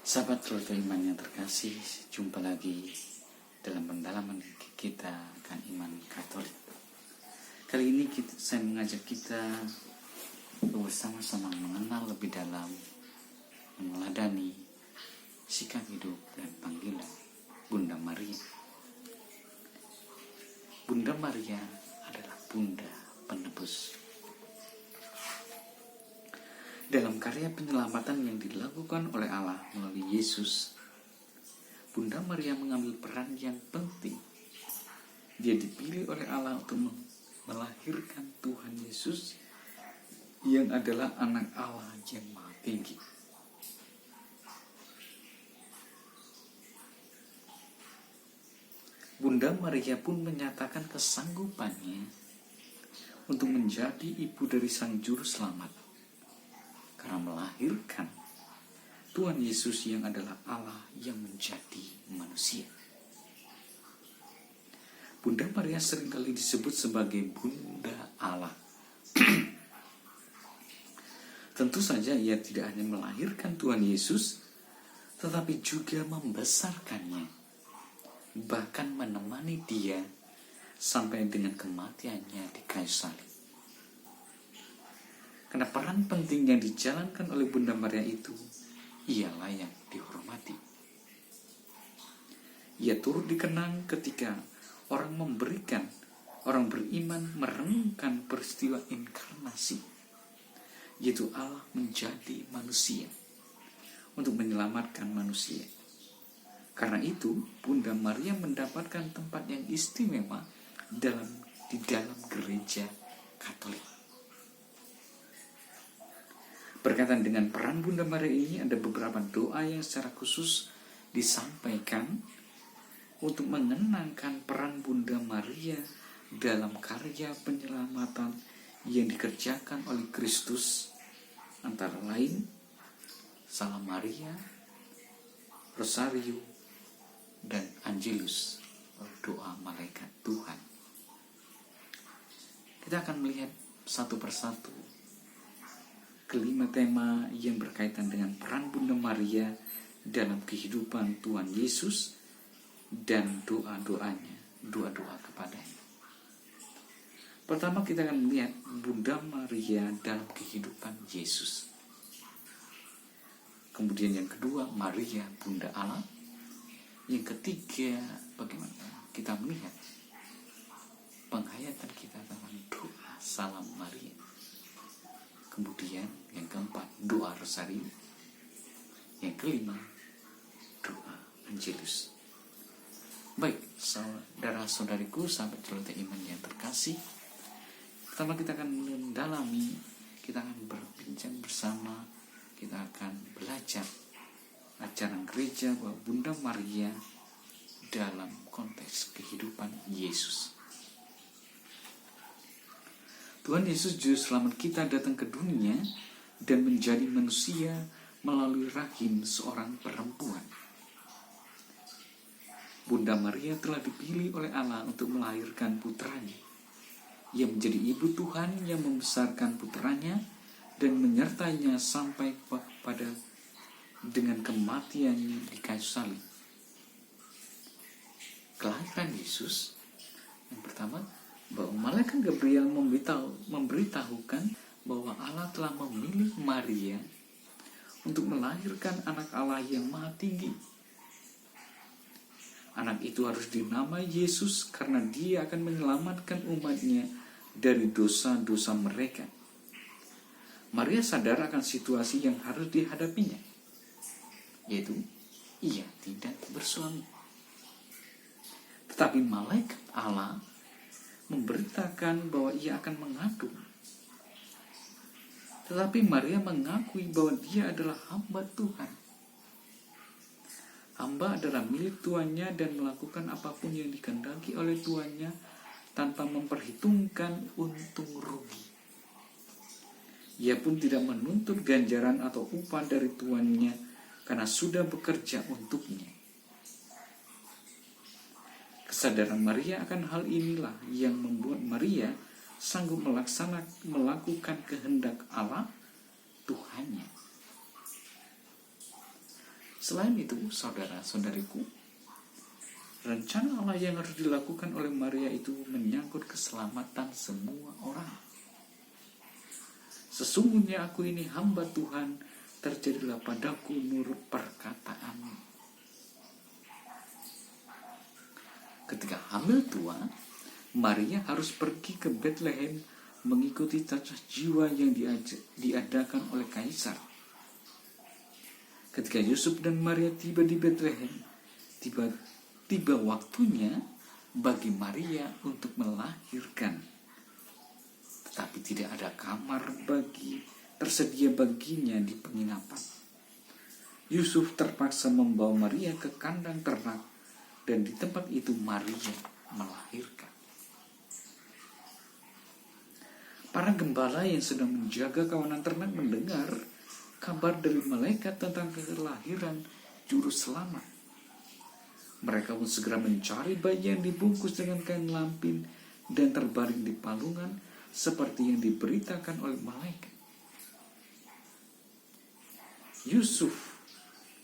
Sahabat Roda Iman yang terkasih, jumpa lagi dalam pendalaman kita akan iman Katolik. Kali ini saya mengajak kita bersama-sama mengenal lebih dalam, meneladani sikap hidup dan panggilan Bunda Maria. Bunda Maria adalah Bunda Penebus. Dalam karya penyelamatan yang dilakukan oleh Allah melalui Yesus, Bunda Maria mengambil peran yang penting. Dia dipilih oleh Allah untuk melahirkan Tuhan Yesus yang adalah anak Allah yang Maha Tinggi. Bunda Maria pun menyatakan kesanggupannya untuk menjadi ibu dari Sang Juru Selamat karena melahirkan Tuhan Yesus yang adalah Allah yang menjadi manusia. Bunda Maria seringkali disebut sebagai Bunda Allah. Tentu saja ia tidak hanya melahirkan Tuhan Yesus, tetapi juga membesarkannya, bahkan menemani dia sampai dengan kematiannya di kayu salib. Karena peran penting yang dijalankan oleh Bunda Maria itu, ia layak dihormati. Ia turut dikenang ketika orang beriman merenungkan peristiwa inkarnasi, yaitu Allah menjadi manusia untuk menyelamatkan manusia. Karena itu, Bunda Maria mendapatkan tempat yang istimewa di dalam gereja Katolik. Berkaitan dengan peran Bunda Maria ini, ada beberapa doa yang secara khusus disampaikan untuk mengenangkan peran Bunda Maria dalam karya penyelamatan yang dikerjakan oleh Kristus, antara lain Salam Maria, Rosario, dan Angelus, doa malaikat Tuhan. Kita akan melihat satu persatu kelima tema yang berkaitan dengan peran Bunda Maria dalam kehidupan Tuhan Yesus dan doa-doanya, doa-doa kepadanya. Pertama, kita akan melihat Bunda Maria dalam kehidupan Yesus. Kemudian yang kedua, Maria Bunda Allah. Yang ketiga, bagaimana kita melihat penghayatan kita tentang doa Salam Maria. Kemudian yang keempat, doa Rosario. Yang kelima, doa Angelus. Baik, saudara-saudariku, sahabat Roda Iman yang terkasih, pertama kita akan mendalami, kita akan berbincang bersama, kita akan belajar ajaran gereja bahwa Bunda Maria dalam konteks kehidupan Yesus. Tuhan Yesus Juru Selamat kita datang ke dunia dan menjadi manusia melalui rahim seorang perempuan. Bunda Maria telah dipilih oleh Allah untuk melahirkan putranya. Ia menjadi ibu Tuhan yang membesarkan putranya dan menyertainya sampai pada dengan kematiannya di kayu salib. Kelahiran Yesus yang pertama, bahwa malaikat Gabriel memberitahukan bahwa Allah telah memilih Maria untuk melahirkan anak Allah yang Maha Tinggi. Anak itu harus dinamai Yesus karena dia akan menyelamatkan umatnya dari dosa-dosa mereka. Maria sadar akan situasi yang harus dihadapinya, yaitu ia tidak bersuami. Tetapi malaikat Allah memberitakan bahwa ia akan mengandung. Tetapi Maria mengakui bahwa dia adalah hamba Tuhan. Hamba adalah milik tuannya dan melakukan apapun yang dikehendaki oleh tuannya tanpa memperhitungkan untung rugi. Ia pun tidak menuntut ganjaran atau upah dari tuannya karena sudah bekerja untuknya. Kesadaran Maria akan hal inilah yang membuat Maria sanggup melakukan kehendak Allah, Tuhannya. Selain itu, saudara-saudariku, rencana Allah yang harus dilakukan oleh Maria itu menyangkut keselamatan semua orang. Sesungguhnya aku ini hamba Tuhan, terjadilah padaku menurut perkataanmu. Ketika hamil tua, Maria harus pergi ke Bethlehem mengikuti cacah jiwa yang diadakan oleh kaisar. Ketika Yusuf dan Maria tiba di Bethlehem, tiba waktunya bagi Maria untuk melahirkan. Tetapi tidak ada kamar tersedia baginya di penginapan. Yusuf terpaksa membawa Maria ke kandang ternak, dan di tempat itu Maria melahirkan. Para gembala yang sedang menjaga kawanan ternak mendengar kabar dari malaikat tentang kelahiran juru selamat. Mereka pun segera mencari bayi yang dibungkus dengan kain lampin dan terbaring di palungan seperti yang diberitakan oleh malaikat. Yusuf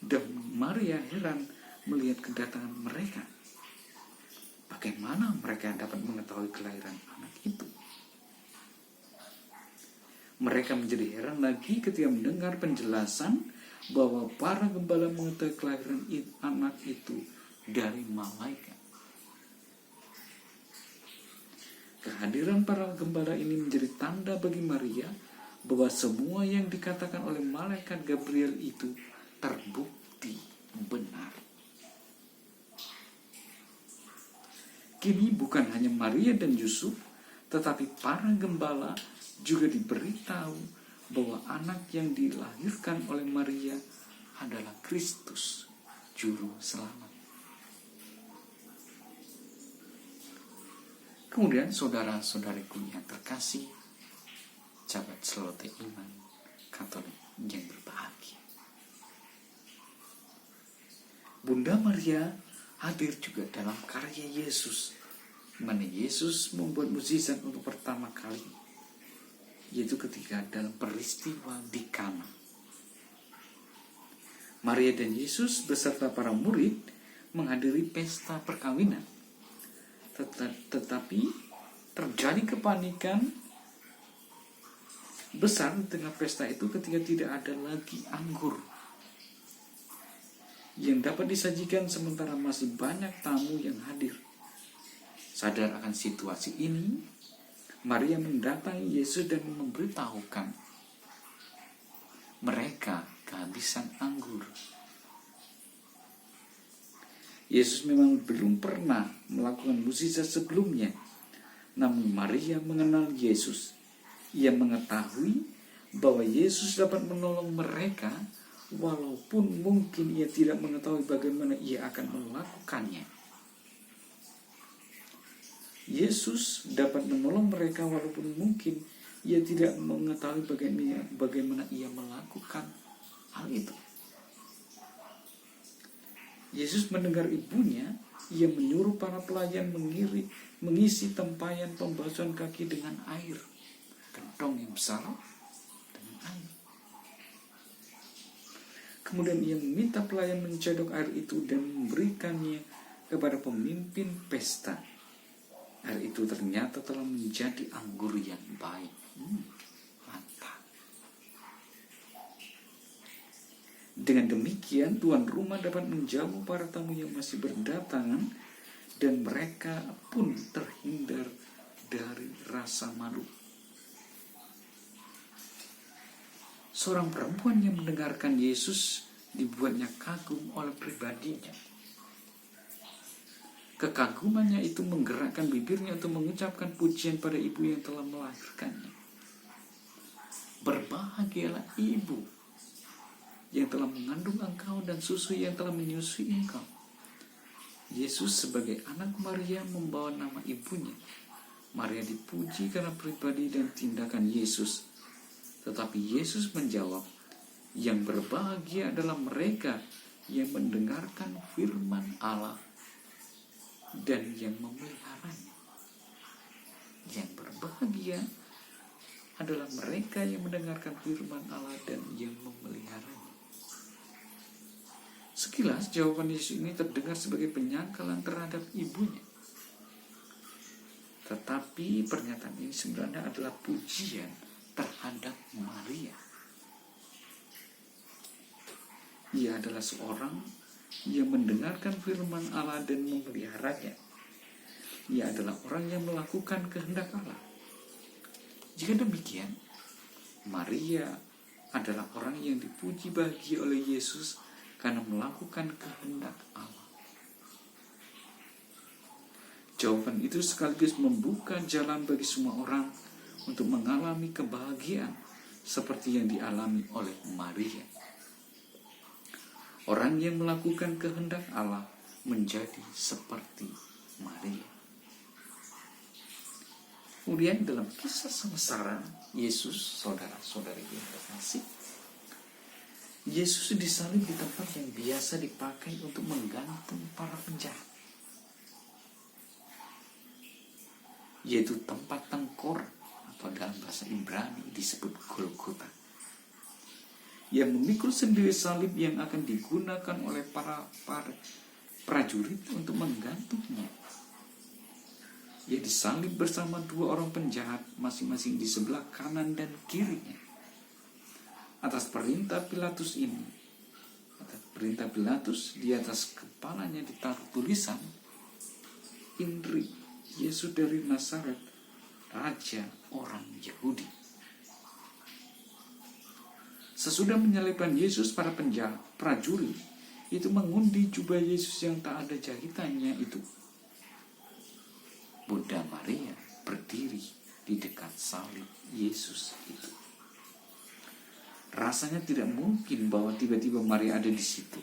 dan Maria heran melihat kedatangan mereka. Bagaimana mereka dapat mengetahui kelahiran anak itu? Mereka menjadi heran lagi ketika mendengar penjelasan bahwa para gembala mengetahui kelahiran anak itu dari malaikat. Kehadiran para gembala ini menjadi tanda bagi Maria bahwa semua yang dikatakan oleh malaikat Gabriel itu terbukti benar. Kini bukan hanya Maria dan Yusuf, tetapi para gembala juga diberitahu bahwa anak yang dilahirkan oleh Maria adalah Kristus, Juru Selamat. Kemudian saudara-saudariku yang terkasih, sahabat Selote Iman Katolik yang berbahagia, Bunda Maria hadir juga dalam karya Yesus, di mana Yesus membuat mukjizat untuk pertama kali, yaitu ketika dalam peristiwa di Kana. Maria dan Yesus beserta para murid menghadiri pesta perkawinan, tetapi terjadi kepanikan besar di tengah pesta itu ketika tidak ada lagi anggur yang dapat disajikan sementara masih banyak tamu yang hadir. Sadar akan situasi ini, Maria mendatangi Yesus dan memberitahukan mereka kehabisan anggur. Yesus memang belum pernah melakukan mukjizat sebelumnya, namun Maria mengenal Yesus. Ia mengetahui bahwa Yesus dapat menolong mereka, walaupun mungkin ia tidak mengetahui bagaimana ia akan melakukannya. Yesus dapat menolong mereka walaupun mungkin ia tidak mengetahui bagaimana ia melakukan hal itu. Yesus mendengar ibunya, ia menyuruh para pelayan mengisi tempayan pembasuhan kaki dengan air, gentong yang besar dengan air. Kemudian ia meminta pelayan mencedok air itu dan memberikannya kepada pemimpin pesta. Air itu ternyata telah menjadi anggur yang baik. Mantap. Dengan demikian, tuan rumah dapat menjamu para tamu yang masih berdatangan, dan mereka pun terhindar dari rasa malu. Seorang perempuan yang mendengarkan Yesus dibuatnya kagum oleh pribadinya. Kekagumannya itu menggerakkan bibirnya untuk mengucapkan pujian pada ibu yang telah melahirkannya. Berbahagialah ibu yang telah mengandung engkau dan susu yang telah menyusui engkau. Yesus sebagai anak Maria membawa nama ibunya. Maria dipuji karena pribadi dan tindakan Yesus. Tetapi Yesus menjawab, yang berbahagia adalah mereka yang mendengarkan firman Allah dan yang memeliharanya. Yang berbahagia adalah mereka yang mendengarkan firman Allah dan yang memeliharanya. Sekilas jawaban Yesus ini terdengar sebagai penyangkalan terhadap ibunya. Tetapi pernyataan ini sebenarnya adalah pujian terhadap Maria. Ia adalah seorang yang mendengarkan firman Allah dan memeliharanya. Ia adalah orang yang melakukan kehendak Allah. Jika demikian, Maria adalah orang yang dipuji bahagia oleh Yesus karena melakukan kehendak Allah. Jawaban itu sekaligus membuka jalan bagi semua orang untuk mengalami kebahagiaan seperti yang dialami oleh Maria. Orang yang melakukan kehendak Allah menjadi seperti Maria. Kemudian dalam kisah sengsara Yesus, saudara-saudari yang terkasih, Yesus disalib di tempat yang biasa dipakai untuk menggantung para penjahat, yaitu tempat tengkorak atau dalam bahasa Ibrani disebut Golgota, yang memikul sendiri salib yang akan digunakan oleh para prajurit untuk menggantungnya. Ia disalib bersama dua orang penjahat masing-masing di sebelah kanan dan kirinya. Atas perintah Pilatus ini, di atas kepalanya ditaruh tulisan, Inri, Yesus dari Nazaret, Raja orang Yahudi. Sesudah menyalibkan Yesus, para penjahat prajurit itu mengundi jubah Yesus yang tak ada jahitannya itu. Bunda Maria berdiri di dekat salib Yesus itu. Rasanya tidak mungkin bahwa tiba-tiba Maria ada di situ.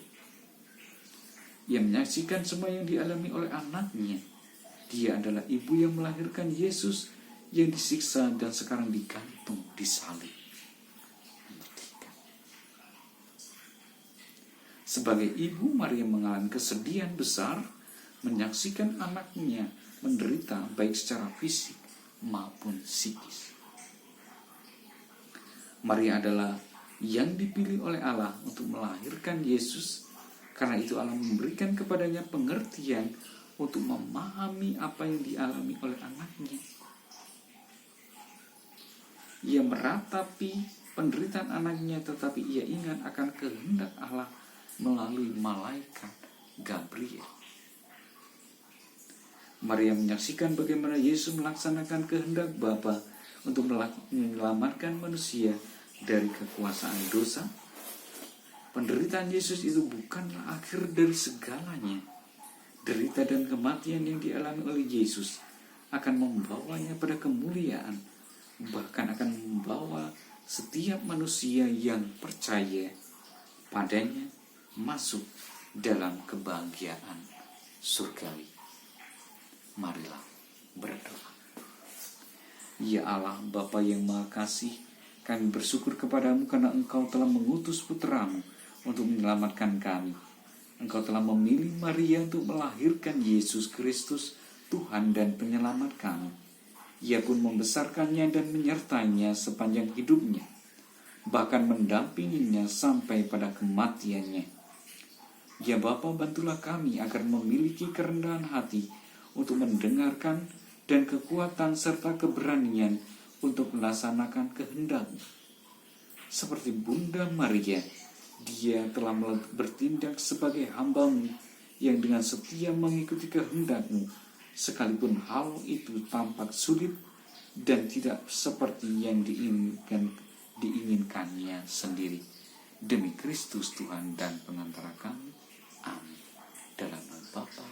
Ia menyaksikan semua yang dialami oleh anaknya. Dia adalah ibu yang melahirkan Yesus yang disiksa dan sekarang digantung di salib. Sebagai ibu, Maria mengalami kesedihan besar menyaksikan anaknya menderita baik secara fisik maupun psikis. Maria adalah yang dipilih oleh Allah untuk melahirkan Yesus. Karena itu Allah memberikan kepadanya pengertian untuk memahami apa yang dialami oleh anaknya. Ia meratapi penderitaan anaknya, tetapi ia ingat akan kehendak Allah melalui malaikat Gabriel. Maria menyaksikan bagaimana Yesus melaksanakan kehendak Bapa untuk menyelamatkan manusia dari kekuasaan dosa. Penderitaan Yesus itu bukanlah akhir dari segalanya. Derita dan kematian yang dialami oleh Yesus akan membawanya pada kemuliaan, bahkan akan membawa setiap manusia yang percaya padanya masuk dalam kebahagiaan surgawi. Marilah berdoa. Ya Allah, Bapa yang Maha Kasih, kami bersyukur kepadamu karena Engkau telah mengutus putramu untuk menyelamatkan kami. Engkau telah memilih Maria untuk melahirkan Yesus Kristus, Tuhan dan penyelamat kami. Ia pun membesarkannya dan menyertainya sepanjang hidupnya, bahkan mendampinginya sampai pada kematiannya. Ya Bapa, bantulah kami agar memiliki kerendahan hati untuk mendengarkan dan kekuatan serta keberanian untuk melaksanakan kehendak-Mu. Seperti Bunda Maria, dia telah bertindak sebagai hamba-Mu yang dengan setia mengikuti kehendak-Mu, sekalipun hal itu tampak sulit dan tidak seperti yang diinginkannya sendiri. Demi Kristus Tuhan dan pengantara kami. Amin. Dalam nama Bapa